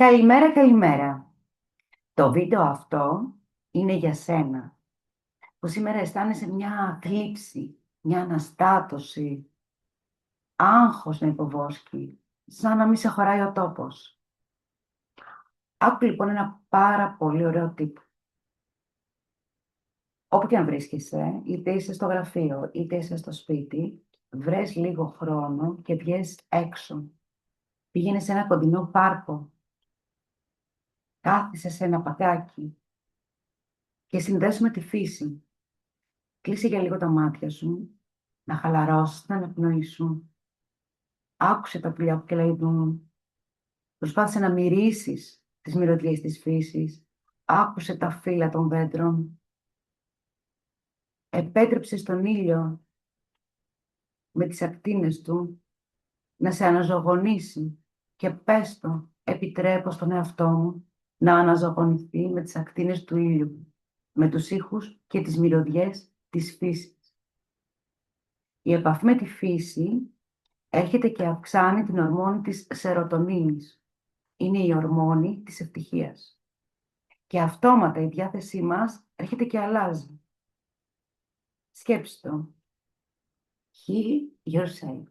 Καλημέρα, καλημέρα. Το βίντεο αυτό είναι για σένα, που σήμερα αισθάνεσαι μια θλίψη, μια αναστάτωση, άγχος να υποβόσκει, σαν να μην σε χωράει ο τόπος. Άκου λοιπόν ένα πάρα πολύ ωραίο tip. Όπου και αν βρίσκεσαι, είτε είσαι στο γραφείο, είτε είσαι στο σπίτι, βρες λίγο χρόνο και βγες έξω. Πήγαινε σε ένα κοντινό πάρκο, κάθισε σε ένα παγκάκι και συνδέσου με τη φύση. Κλείσε για λίγο τα μάτια σου, να χαλαρώσεις την αναπνοή σου. Άκουσε τα πουλιά που κελαϊδούν. Προσπάθησε να μυρίσεις τις μυρωδιές της φύσης. Άκουσε τα φύλλα των δέντρων. Επέτρεψε στον ήλιο με τις ακτίνες του να σε αναζωογονήσει και πες το, επιτρέπω στον εαυτό μου να αναζωογονηθεί με τις ακτίνες του ήλιου, με τους ήχους και τις μυρωδιές της φύσης. Η επαφή με τη φύση έρχεται και αυξάνει την ορμόνη της σερωτονίνης. Είναι η ορμόνη της ευτυχίας. Και αυτόματα η διάθεσή μας έρχεται και αλλάζει. Σκέψτε το. Heal yourself.